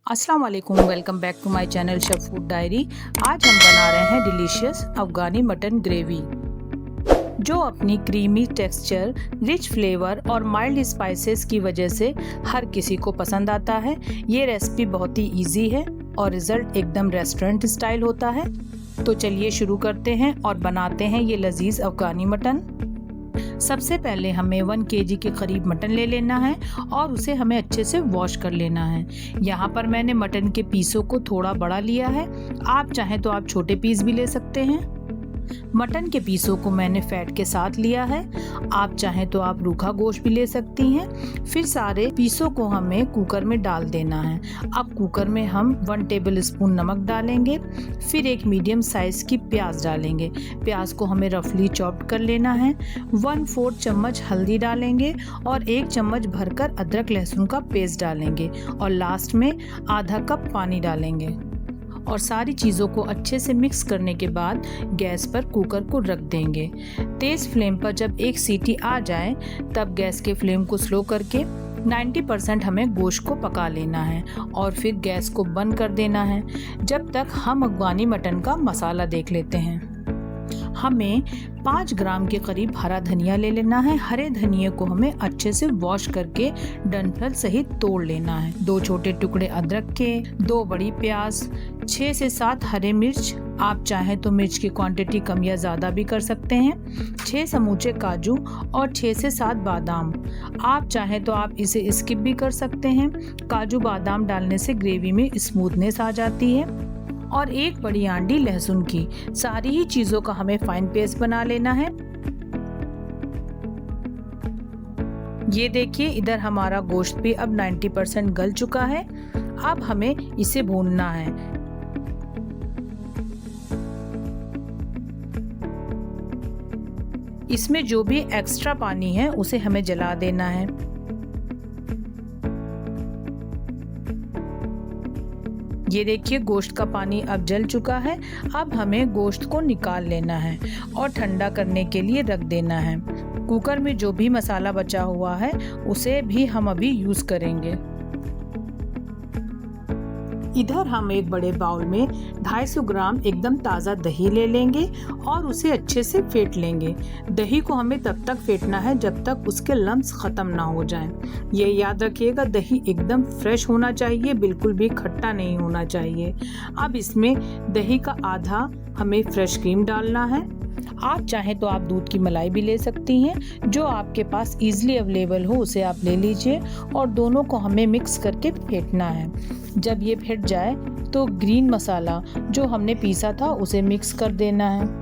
अस्सलाम वालेकुम, welcome back to my channel chef food diary. आज हम बना रहे हैं डिलीशियस अफगानी मटन ग्रेवी, जो अपनी क्रीमी टेक्सचर, रिच फ्लेवर और माइल्ड स्पाइसेस की वजह से हर किसी को पसंद आता है। ये रेसिपी बहुत ही इजी है और रिजल्ट एकदम रेस्टोरेंट स्टाइल होता है। तो चलिए शुरू करते हैं और बनाते हैं ये लजीज अफगानी मटन। सबसे पहले हमें 1 kg के करीब मटन ले लेना है और उसे हमें अच्छे से वॉश कर लेना है। यहाँ पर मैंने मटन के पीसों को थोड़ा बड़ा लिया है, आप चाहें तो आप छोटे पीस भी ले सकते हैं। मटन के पीसों को मैंने फैट के साथ लिया है, आप चाहें तो आप रूखा गोश्त भी ले सकती हैं। फिर सारे पीसों को हमें कुकर में डाल देना है। अब कुकर में हम 1 टेबल स्पून नमक डालेंगे, फिर एक मीडियम साइज की प्याज डालेंगे। प्याज को हमें रफली चॉप्ड कर लेना है। 1/4 चम्मच हल्दी डालेंगे और 1 चम्मच भरकर अदरक लहसुन का पेस्ट डालेंगे और लास्ट में आधा कप पानी डालेंगे और सारी चीज़ों को अच्छे से मिक्स करने के बाद गैस पर कुकर को रख देंगे। तेज़ फ्लेम पर जब एक सीटी आ जाए तब गैस के फ्लेम को स्लो करके 90% हमें गोश्त को पका लेना है और फिर गैस को बंद कर देना है जब तक हम अफगानी मटन का मसाला देख लेते हैं। हमें 5 ग्राम के करीब हरा धनिया ले लेना है। हरे धनिये को हमें अच्छे से वॉश करके डंठल सहित तोड़ लेना है। 2 छोटे टुकड़े अदरक के, 2 बड़ी प्याज, 6 से 7 हरे मिर्च, आप चाहें तो मिर्च की क्वांटिटी कम या ज़्यादा भी कर सकते हैं, 6 समूचे काजू और 6 से 7 बादाम। आप चाहें तो आप इसे स्किप भी कर सकते हैं। काजू बादाम डालने से ग्रेवी में स्मूथनेस आ जाती है। और 1 बड़ी आंडी लहसुन की। सारी ही चीज़ों का हमें फाइन पेस्ट बना लेना है। ये देखिए, इधर हमारा गोश्त भी अब 90% गल चुका है। अब हमें इसे भूनना है। इसमें जो भी एक्स्ट्रा पानी है उसे हमें जला देना है। ये देखिए, गोश्त का पानी अब जल चुका है। अब हमें गोश्त को निकाल लेना है और ठंडा करने के लिए रख देना है। कुकर में जो भी मसाला बचा हुआ है उसे भी हम अभी यूज़ करेंगे। इधर हम एक बड़े बाउल में 250 ग्राम एकदम ताज़ा दही ले लेंगे और उसे अच्छे से फेंट लेंगे। दही को हमें तब तक फेंटना है जब तक उसके लम्स ख़त्म ना हो जाएं। ये याद रखिएगा, दही एकदम फ्रेश होना चाहिए, बिल्कुल भी खट्टा नहीं होना चाहिए। अब इसमें दही का आधा हमें फ्रेश क्रीम डालना है। आप चाहें तो आप दूध की मलाई भी ले सकती हैं, जो आपके पास इजीली अवेलेबल हो उसे आप ले लीजिए और दोनों को हमें मिक्स करके फेंटना है। जब ये फेंट जाए तो ग्रीन मसाला जो हमने पीसा था उसे मिक्स कर देना है।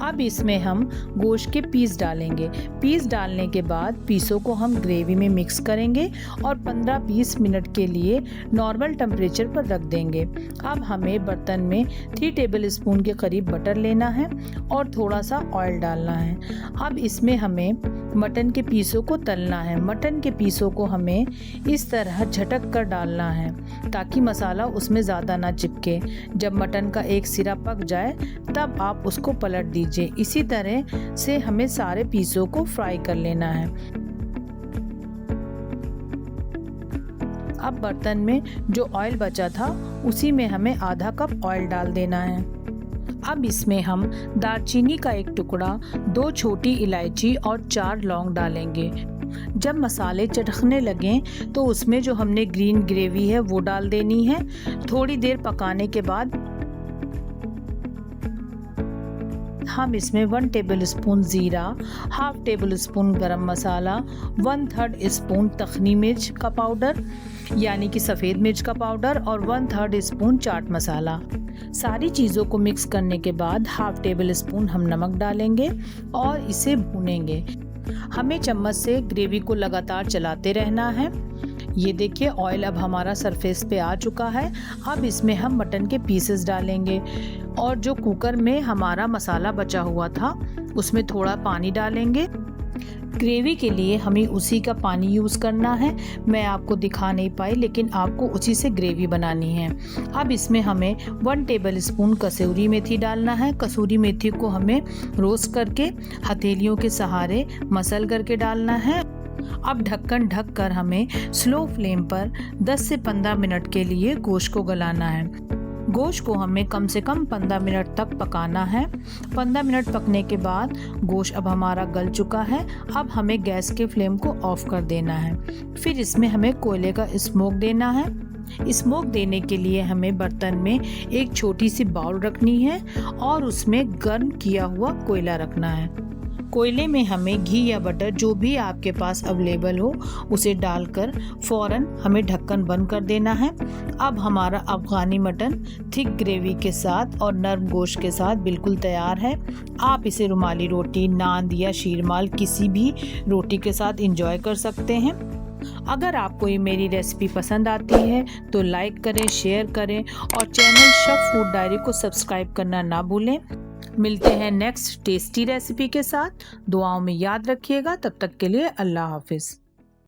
अब इसमें हम गोश्त के पीस डालेंगे। पीस डालने के बाद पीसों को हम ग्रेवी में मिक्स करेंगे और 15-20 मिनट के लिए नॉर्मल टेम्परेचर पर रख देंगे। अब हमें बर्तन में 3 टेबल स्पून के करीब बटर लेना है और थोड़ा सा ऑयल डालना है। अब इसमें हमें मटन के पीसों को तलना है। मटन के पीसों को हमें इस तरह झटक कर डालना है ताकि मसाला उसमें ज़्यादा ना चिपके। जब मटन का एक सिरा पक जाए तब आप उसको पलट दीजिए। इसी तरह से हमें सारे पीसों को फ्राई कर लेना है। अब बर्तन में जो ऑयल बचा था उसी में हमें आधा कप ऑयल डाल देना है। अब इसमें हम दालचीनी का 1 टुकड़ा, 2 छोटी इलायची और 4 लौंग डालेंगे। जब मसाले चटकने लगें तो उसमें जो हमने ग्रीन ग्रेवी है वो डाल देनी है। थोड़ी देर पकाने के बाद हम इसमें 1 टेबल स्पून ज़ीरा, 1/2 टेबल स्पून गरम मसाला, 1/3 स्पून तखनी मिर्च का पाउडर यानी कि सफ़ेद मिर्च का पाउडर और 1/3 स्पून चाट मसाला। सारी चीज़ों को मिक्स करने के बाद 1/2 टेबल स्पून हम नमक डालेंगे और इसे भूनेंगे। हमें चम्मच से ग्रेवी को लगातार चलाते रहना है। ये देखिए, ऑयल अब हमारा सरफेस पे आ चुका है। अब इसमें हम मटन के पीसेस डालेंगे और जो कुकर में हमारा मसाला बचा हुआ था उसमें थोड़ा पानी डालेंगे। ग्रेवी के लिए हमें उसी का पानी यूज़ करना है। मैं आपको दिखा नहीं पाई, लेकिन आपको उसी से ग्रेवी बनानी है। अब इसमें हमें 1 टेबल स्पून कसूरी मेथी डालना है। कसूरी मेथी को हमें रोस्ट करके हथेलियों के सहारे मसल करके डालना है अब ढक्कन ढक कर हमें स्लो फ्लेम पर 10 से 15 मिनट के लिए गोश्त को गलाना है। गोश्त को हमें कम से कम 15 मिनट तक पकाना है। 15 मिनट पकने के बाद गोश्त अब हमारा गल चुका है। अब हमें गैस के फ्लेम को ऑफ कर देना है। फिर इसमें हमें कोयले का स्मोक देना है। स्मोक देने के लिए हमें बर्तन में एक छोटी सी बाउल रखनी है और उसमें गर्म किया हुआ कोयला रखना है। कोयले में हमें घी या बटर जो भी आपके पास अवेलेबल हो उसे डालकर फ़ौरन हमें ढक्कन बंद कर देना है। अब हमारा अफ़गानी मटन थिक ग्रेवी के साथ और नरम गोश्त के साथ बिल्कुल तैयार है। आप इसे रुमाली रोटी, नान या शीरमाल किसी भी रोटी के साथ एंजॉय कर सकते हैं। अगर आपको ये मेरी रेसिपी पसंद आती है तो लाइक करें, शेयर करें और चैनल शेफ फूड डायरी को सब्सक्राइब करना ना भूलें। मिलते हैं नेक्स्ट टेस्टी रेसिपी के साथ। दुआओं में याद रखिएगा। तब तक के लिए अल्लाह हाफिज़।